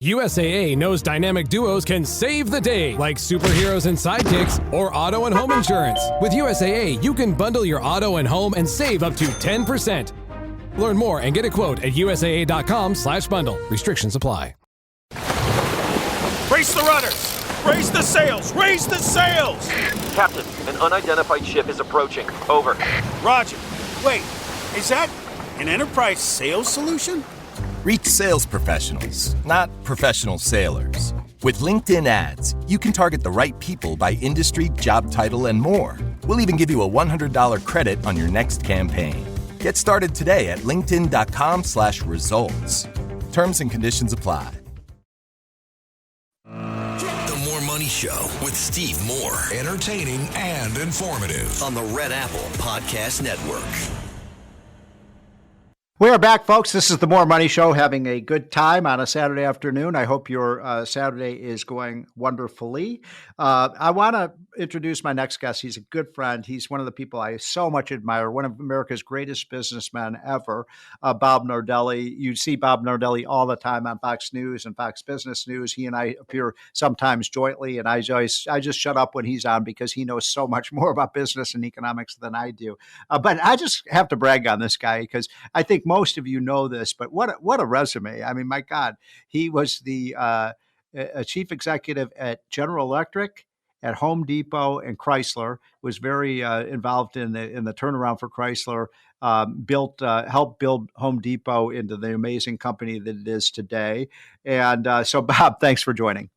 USAA knows dynamic duos can save the day, like superheroes and sidekicks or auto and home insurance. With USAA, you can bundle your auto and home and save up to 10%. Learn more and get a quote at USAA.com/bundle. Restrictions apply. Brace the rudders! Raise the sails! Raise the sails! Captain, an unidentified ship is approaching. Over. Roger. Wait, is that an enterprise sales solution? Reach sales professionals, not professional sailors. With LinkedIn ads, you can target the right people by industry, job title, and more. We'll even give you a $100 credit on your next campaign. Get started today at linkedin.com/results. Terms and conditions apply. The More Money Show with Steve Moore. Entertaining and informative on the Red Apple Podcast Network. We are back, folks. This is the More Money Show, having a good time on a Saturday afternoon. I hope your Saturday is going wonderfully. I want to introduce my next guest. He's a good friend. He's one of the people I so much admire, one of America's greatest businessmen ever, Bob Nardelli. You see Bob Nardelli all the time on Fox News and Fox Business News. He and I appear sometimes jointly, and I just shut up when he's on because he knows so much more about business and economics than I do. But I just have to brag on this guy because I think most of you know this, but what a resume. I mean, my God, he was the a chief executive at General Electric, at Home Depot and Chrysler, was very involved in the turnaround for Chrysler, helped build Home Depot into the amazing company that it is today. And so, Bob, thanks for joining.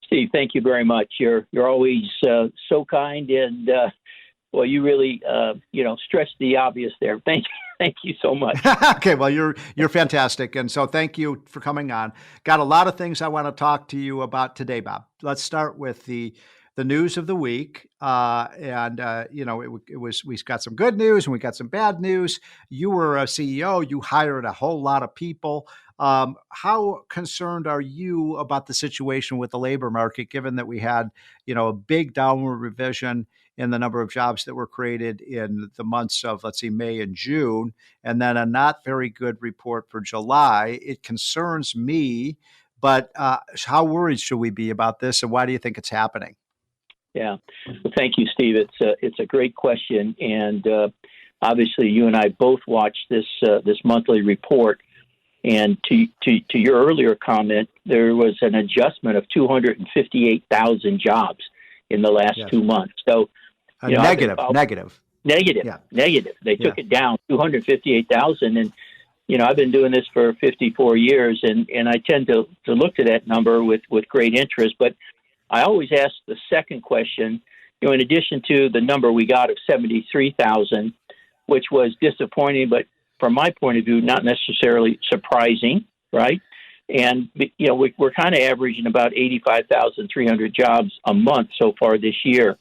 Steve, thank you very much. You're always so kind, and well, you really stretched the obvious there. Thank you so much. Okay, well, you're fantastic, and so thank you for coming on. Got a lot of things I want to talk to you about today, Bob. Let's start with the news of the week, we got some good news and we got some bad news. You were a CEO. You hired a whole lot of people. How concerned are you about the situation with the labor market, given that we had, a big downward revision in the number of jobs that were created in the months of, let's see, May and June, and then a not very good report for July? It concerns me, but how worried should we be about this, and why do you think it's happening? Yeah, well, thank you, Steve. It's a great question, and obviously you and I both watched this monthly report. And to your earlier comment, there was an adjustment of 258,000 jobs in the last 2 months. So negative. Yeah. Negative. They took it down 258,000, and I've been doing this for 54 years, and I tend to look to that number with great interest. But I always ask the second question. In addition to the number we got of 73,000, which was disappointing, but from my point of view, not necessarily surprising, right? And we're kind of averaging about 85,300 jobs a month so far this year.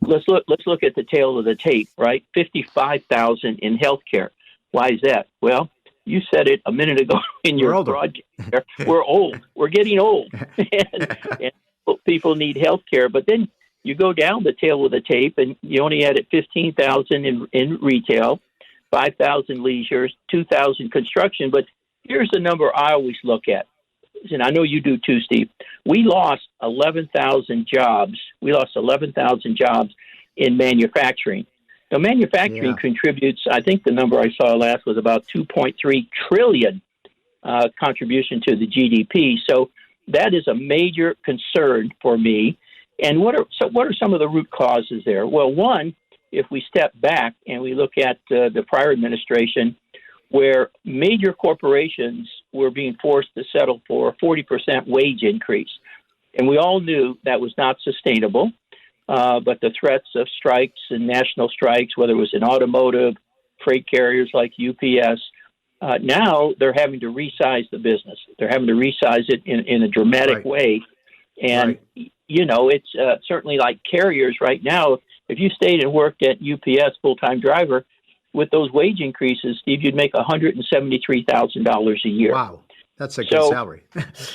Let's look at the tail of the tape, right? 55,000 in healthcare. Why is that? Well, you said it a minute ago in your broadcast. We're old. We're getting old, and people need healthcare. But then you go down the tail of the tape, and you only added 15,000 in retail, 5,000 leisure, 2,000 construction. But here's the number I always look at, and I know you do too, Steve. We lost 11,000 jobs. We lost 11,000 jobs in manufacturing. Now, manufacturing contributes, I think the number I saw last was about 2.3 trillion contribution to the GDP. So that is a major concern for me. And what are some of the root causes there? Well, one, if we step back and we look at the prior administration, where major corporations were being forced to settle for a 40% wage increase. And we all knew that was not sustainable, but the threats of strikes and national strikes, whether it was in automotive, freight carriers like UPS, now they're having to resize the business. They're having to resize it in a dramatic way. And, it's certainly like carriers right now. If you stayed and worked at UPS full-time driver, with those wage increases, Steve, you'd make $173,000 a year. Wow, that's a good salary.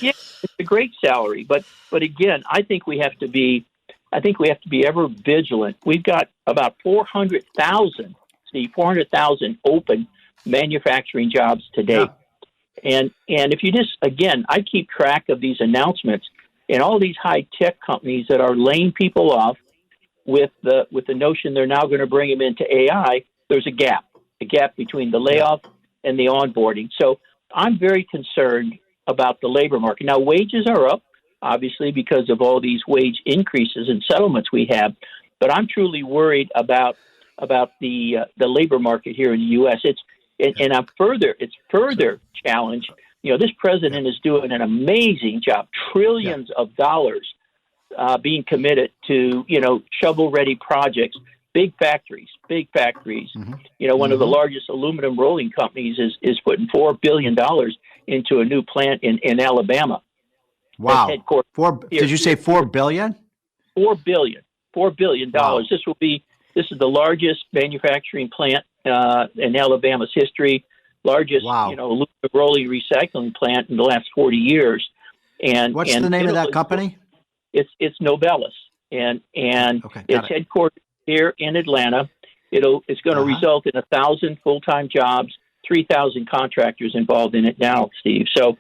Yeah, it's a great salary. But again, I think we have to be ever vigilant. We've got about 400,000 open manufacturing jobs today. And if you just, again, I keep track of these announcements and all these high tech companies that are laying people off with the notion they're now going to bring them into AI. There's a gap between the layoff and the onboarding. So I'm very concerned about the labor market. Now, wages are up, obviously, because of all these wage increases and settlements we have. But I'm truly worried about the labor market here in the U.S. It's further challenged. This president is doing an amazing job, trillions of dollars being committed to, shovel-ready projects, big factories. Mm-hmm. One of the largest aluminum rolling companies is putting $4 billion into a new plant in Alabama. Wow. Did you say $4 billion? $4 billion. Wow. This is the largest manufacturing plant in Alabama's history, largest aluminum rolling recycling plant in the last 40 years. And what's the name of that company? It's Novelis, and it's headquartered here in Atlanta. It's going to result in 1,000 full-time jobs, 3,000 contractors involved in it now, Steve. So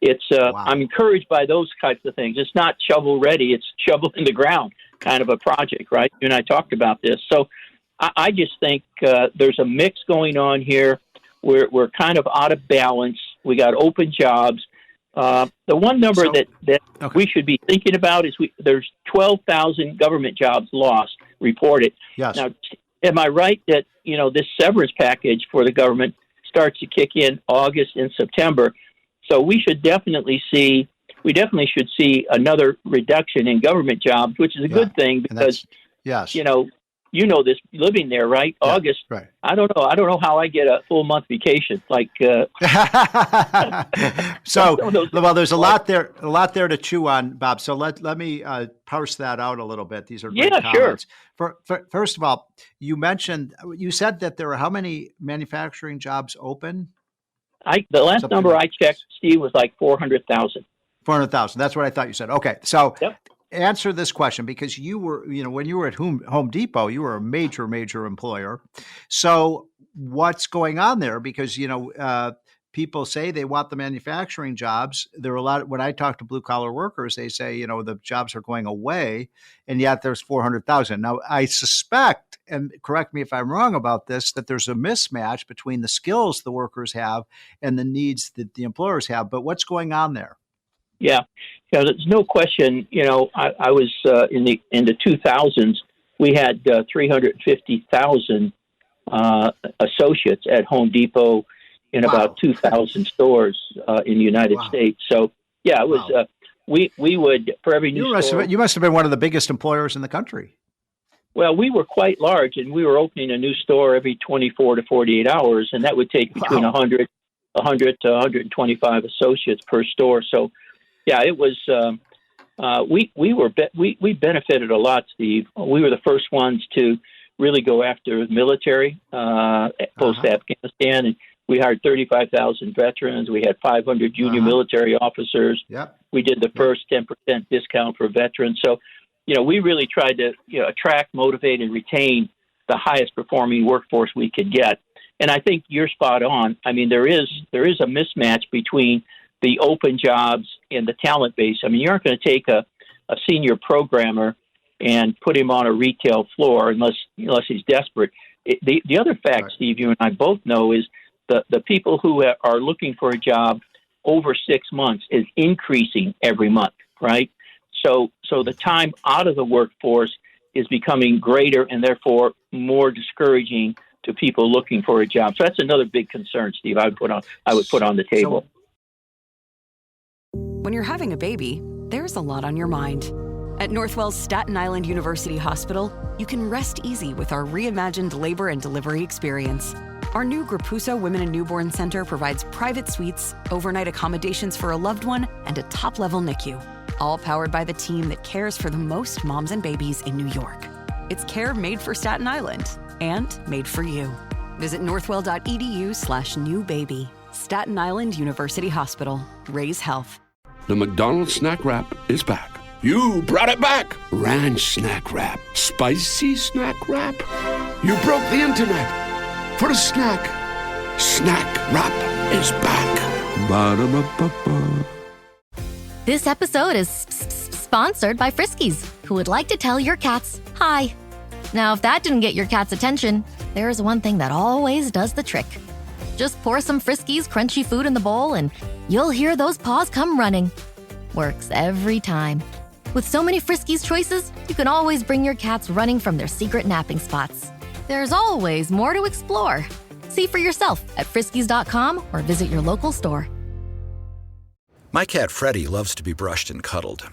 it's I'm encouraged by those types of things. It's not shovel ready; it's shovel in the ground kind of a project, right? You and I talked about this. So I just think there's a mix going on here. We're kind of out of balance. We got open jobs. The one number that we should be thinking about is there's 12,000 government jobs lost, reported. Yes. Now, am I right that, this severance package for the government starts to kick in August and September? So we should definitely see another reduction in government jobs, which is a good thing because, you know this living there, right? Yeah, August. Right. I don't know how I get a full month vacation. So, well, there's a lot there to chew on, Bob. So let me parse that out a little bit. These are great comments. Sure. First of all, you said that there are how many manufacturing jobs open? The last number I checked, Steve, was like 400,000. 400,000. That's what I thought you said. Okay. So answer this question, because you were, when you were at Home Depot, you were a major, major employer. So what's going on there? Because, people say they want the manufacturing jobs. There are a lot, when I talk to blue collar workers, they say, the jobs are going away, and yet there's 400,000. Now, I suspect, and correct me if I'm wrong about this, that there's a mismatch between the skills the workers have and the needs that the employers have. But what's going on there? Yeah, there's no question. I was in the 2000s. We had 350,000 associates at Home Depot in about 2,000 stores in the United States. So it was. We would, for every new store. You must have been one of the biggest employers in the country. Well, we were quite large, and we were opening a new store every 24 to 48 hours, and that would take between 100 to 125 associates per store. So. Yeah, it was. We benefited a lot, Steve. We were the first ones to really go after the military post Afghanistan, and we hired 35,000 veterans. We had 500 junior military officers. Yep. We did the first 10% discount for veterans. So, we really tried to attract, motivate, and retain the highest performing workforce we could get. And I think you're spot on. I mean, there is a mismatch between the open jobs and the talent base. I mean, you aren't going to take a senior programmer and put him on a retail floor unless he's desperate. The other fact, Steve, you and I both know is the people who are looking for a job over 6 months is increasing every month, right? So the time out of the workforce is becoming greater and therefore more discouraging to people looking for a job. So that's another big concern, Steve, I would put on the table. When you're having a baby, there's a lot on your mind. At Northwell's Staten Island University Hospital, you can rest easy with our reimagined labor and delivery experience. Our new Grapuso Women and Newborn Center provides private suites, overnight accommodations for a loved one, and a top-level NICU, all powered by the team that cares for the most moms and babies in New York. It's care made for Staten Island and made for you. Visit northwell.edu/newbaby. Staten Island University Hospital. Raise health. The McDonald's Snack Wrap is back. You brought it back. Ranch Snack Wrap. Spicy Snack Wrap. You broke the internet. For a snack. Snack Wrap is back. Ba-da-ba-ba-ba. This episode is sponsored by Friskies, who would like to tell your cats hi. Now, if that didn't get your cat's attention, there's one thing that always does the trick. Just pour some Friskies crunchy food in the bowl and you'll hear those paws come running. Works every time. With so many Friskies choices, you can always bring your cats running from their secret napping spots. There's always more to explore. See for yourself at friskies.com or visit your local store. My cat Freddie loves to be brushed and cuddled.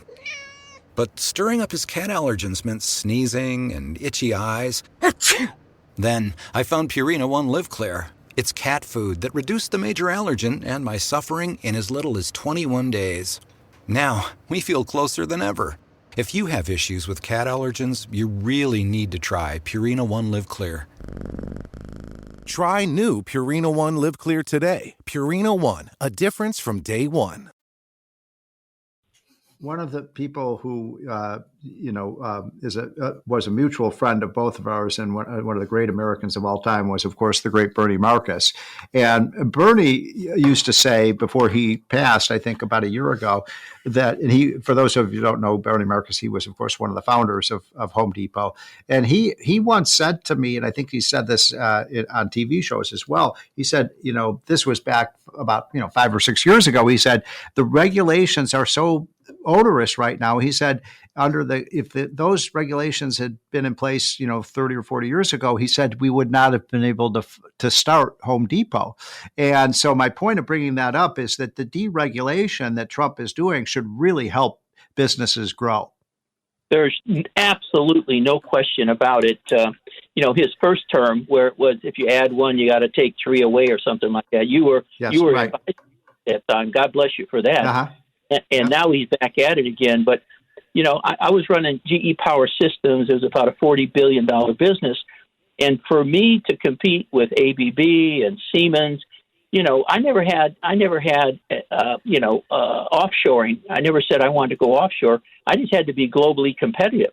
But stirring up his cat allergens meant sneezing and itchy eyes. Then I found Purina One Live Clear. It's cat food that reduced the major allergen and my suffering in as little as 21 days. Now, we feel closer than ever. If you have issues with cat allergens, you really need to try Purina One Live Clear. Try new Purina One Live Clear today. Purina One, a difference from day one. One of the people who, was a mutual friend of both of ours and one of the great Americans of all time was, of course, the great Bernie Marcus. And Bernie used to say before he passed, I think about a year ago, that, and he, for those of you who don't know Bernie Marcus, he was, of course, one of the founders of Home Depot. And he once said to me, and I think he said this on TV shows as well, he said, this was back about, 5 or 6 years ago. He said, the regulations are so onerous right now. He said, if those regulations had been in place, 30 or 40 years ago, he said we would not have been able to start Home Depot. And so my point of bringing that up is that the deregulation that Trump is doing should really help businesses grow. There's absolutely no question about it. His first term, where it was, if you add one, you got to take three away or something like that. You were right at that time. God bless you for that. Uh-huh. And now he's back at it again. But, I was running GE Power Systems. It was about a $40 billion business. And for me to compete with ABB and Siemens, I never had offshoring. I never said I wanted to go offshore. I just had to be globally competitive.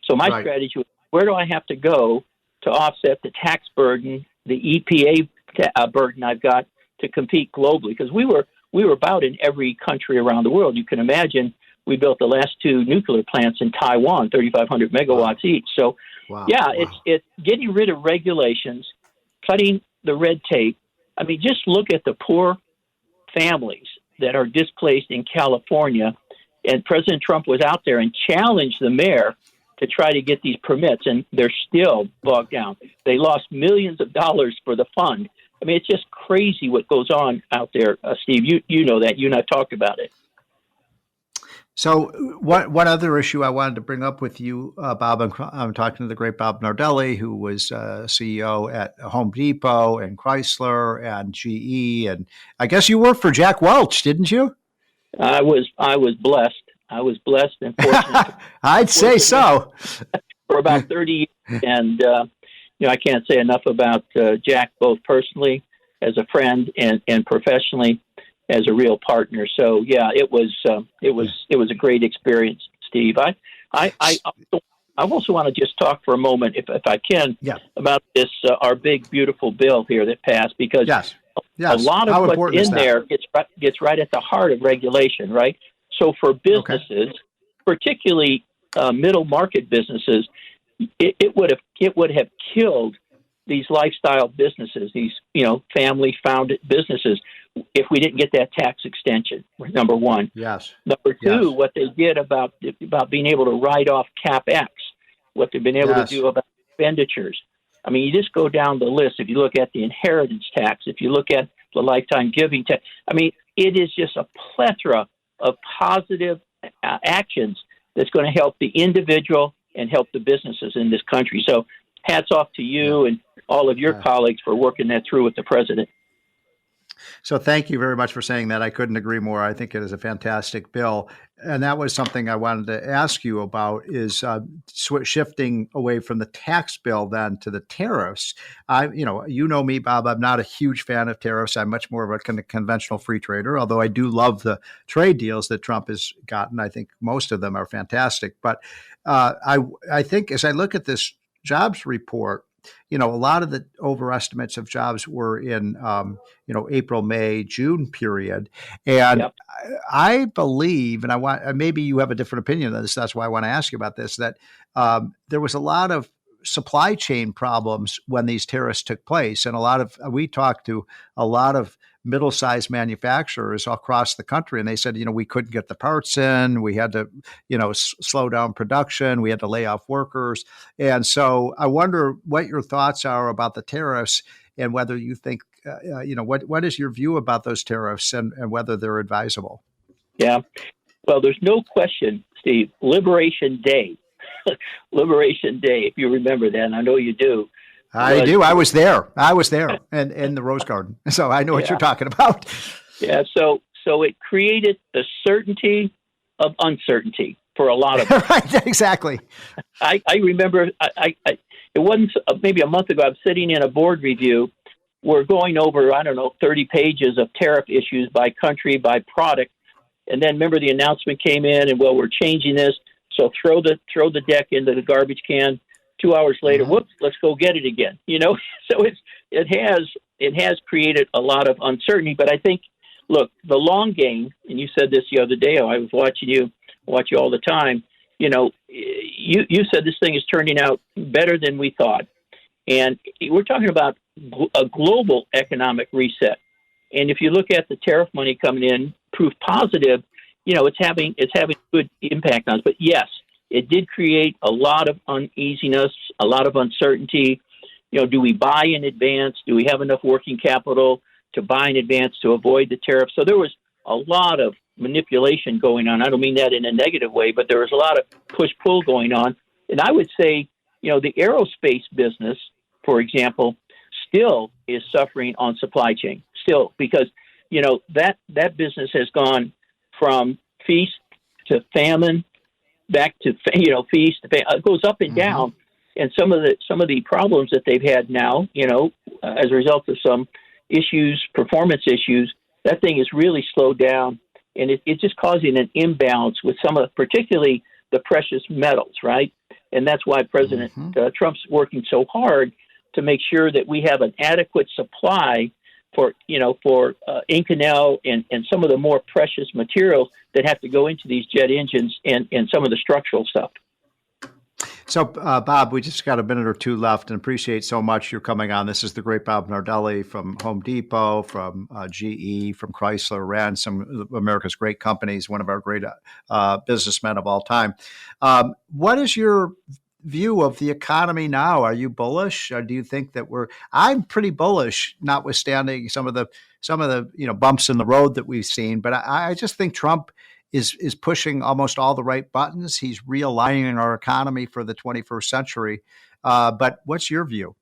So my strategy was, where do I have to go to offset the tax burden, the EPA burden I've got to compete globally? Because we were about in every country around the world. You can imagine we built the last two nuclear plants in Taiwan, 3,500 megawatts each. So, it's getting rid of regulations, cutting the red tape. I mean, just look at the poor families that are displaced in California. And President Trump was out there and challenged the mayor to try to get these permits, and they're still bogged down. They lost millions of dollars for the fund. I mean, it's just crazy what goes on out there, Steve. You know that. You and I talked about it. So one other issue I wanted to bring up with you, Bob, I'm talking to the great Bob Nardelli, who was CEO at Home Depot and Chrysler and GE. And I guess you worked for Jack Welch, didn't you? I was blessed. I was blessed and fortunate. I'd say so. For about 30 years. And, I can't say enough about Jack, both personally as a friend and professionally as a real partner. So it was a great experience, Steve. I also want to just talk for a moment, if I can, about this our big beautiful bill here that passed, because a lot of what's in there gets right at the heart of regulation, right? So for businesses, particularly middle market businesses, it would have killed these lifestyle businesses, these family-founded businesses, if we didn't get that tax extension. Number one. Yes. Number two, what they did about being able to write off CapEx, what they've been able to do about expenditures. I mean, you just go down the list. If you look at the inheritance tax, if you look at the lifetime giving tax, I mean, it is just a plethora of positive actions that's going to help the individual and help the businesses in this country. So hats off to you and all of your colleagues for working that through with the president. So thank you very much for saying that. I couldn't agree more. I think it is a fantastic bill. And that was something I wanted to ask you about, is shifting away from the tax bill then to the tariffs. You know me, Bob, I'm not a huge fan of tariffs. I'm much more of a kind of conventional free trader, although I do love the trade deals that Trump has gotten. I think most of them are fantastic. But I think as I look at this jobs report, a lot of the overestimates of jobs were in, April, May, June period. And I believe, and maybe you have a different opinion on this, that's why I want to ask you about this, that there was a lot of supply chain problems when these tariffs took place. And we talked to a lot of middle-sized manufacturers across the country, and they said, we couldn't get the parts in. We had to, slow down production. We had to lay off workers. And so I wonder what your thoughts are about the tariffs and whether you think, what is your view about those tariffs and whether they're advisable? Yeah. Well, there's no question, Steve, Liberation Day, if you remember that, and I know you do. I do. I was there and in the Rose Garden. So I know what you're talking about. Yeah. So it created the certainty of uncertainty for a lot of us. Right. Exactly. I remember it wasn't maybe a month ago, I was sitting in a board review. We're going over, 30 pages of tariff issues by country, by product. And then remember the announcement came in and, we're changing this. So throw the deck into the garbage can. 2 hours later, whoops, let's go get it again. So it has created a lot of uncertainty. But I think, look, the long game, and you said this the other day, I was watching you all the time. You said this thing is turning out better than we thought. And we're talking about a global economic reset. And if you look at the tariff money coming in, proof positive, it's having good impact on us. But yes, it did create a lot of uneasiness, a lot of uncertainty. Do we buy in advance? Do we have enough working capital to buy in advance to avoid the tariff? So there was a lot of manipulation going on. I don't mean that in a negative way, but there was a lot of push-pull going on. And I would say, the aerospace business, for example, still is suffering on supply chain, still, because, that business has gone from feast to famine, back to feast. It goes up and down, and some of the problems that they've had now, as a result of some issues, performance issues, that thing is really slowed down, and it's just causing an imbalance with some of, particularly the precious metals, right? And that's why President Trump's working so hard to make sure that we have an adequate supply for Inconel and some of the more precious materials that have to go into these jet engines and some of the structural stuff. So, Bob, we just got a minute or two left, and appreciate so much you're coming on. This is the great Bob Nardelli from Home Depot, from GE, from Chrysler, ran some of America's great companies, one of our great businessmen of all time. What is your view of the economy now? Are you bullish? Or do you think that I'm pretty bullish, notwithstanding some of the bumps in the road that we've seen. But I just think Trump is pushing almost all the right buttons. He's realigning our economy for the 21st century. But what's your view?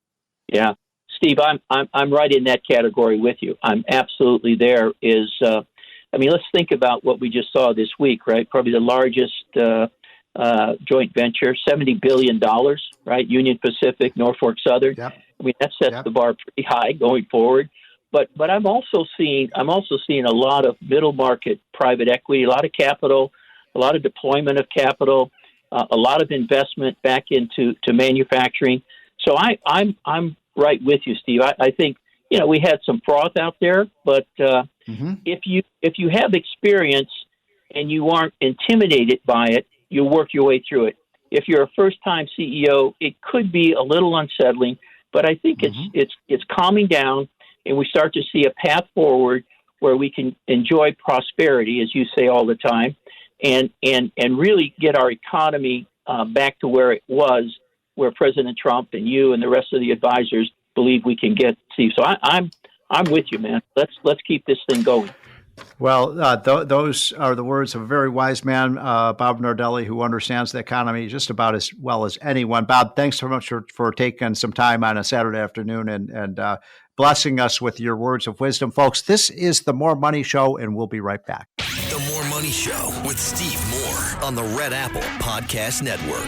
Yeah, Steve, I'm right in that category with you. I'm absolutely there. Let's think about what we just saw this week, right? Probably the largest joint venture, $70 billion, right? Union Pacific, Norfolk Southern. Yep. That sets the bar pretty high going forward. But I'm also seeing a lot of middle market private equity, a lot of capital, a lot of deployment of capital, a lot of investment back into manufacturing. So I'm right with you, Steve. I think we had some froth out there, but if you have experience and you aren't intimidated by it, you work your way through it. If you're a first-time CEO, it could be a little unsettling, but I think it's calming down, and we start to see a path forward where we can enjoy prosperity, as you say all the time, and really get our economy back to where it was, where President Trump and you and the rest of the advisors believe we can get, Steve. So I'm with you, man. Let's keep this thing going. Well, those are the words of a very wise man, Bob Nardelli, who understands the economy just about as well as anyone. Bob, thanks so much for taking some time on a Saturday afternoon and blessing us with your words of wisdom. Folks, this is the More Money Show, and we'll be right back. The More Money Show with Steve Moore on the Red Apple Podcast Network.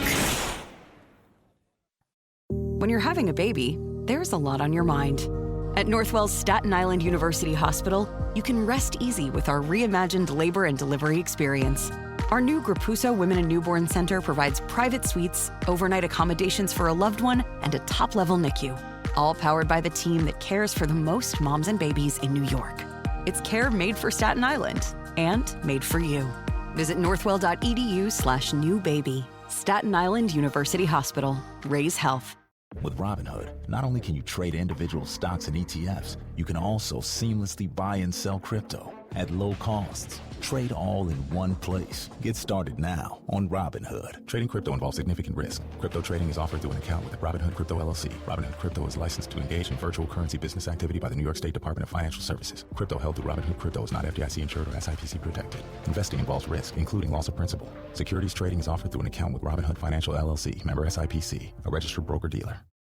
When you're having a baby, there's a lot on your mind. At Northwell's Staten Island University Hospital, you can rest easy with our reimagined labor and delivery experience. Our new Grapuso Women and Newborn Center provides private suites, overnight accommodations for a loved one, and a top-level NICU. All powered by the team that cares for the most moms and babies in New York. It's care made for Staten Island and made for you. Visit northwell.edu/newbaby. Staten Island University Hospital. Raise health. With Robinhood, not only can you trade individual stocks and ETFs, you can also seamlessly buy and sell crypto at low costs. Trade all in one place. Get started now on Robinhood. Trading crypto involves significant risk. Crypto trading is offered through an account with Robinhood Crypto LLC. Robinhood Crypto is licensed to engage in virtual currency business activity by the New York State Department of Financial Services. Crypto held through Robinhood Crypto is not FDIC insured or SIPC protected. Investing involves risk, including loss of principal. Securities trading is offered through an account with Robinhood Financial LLC, member SIPC, a registered broker-dealer.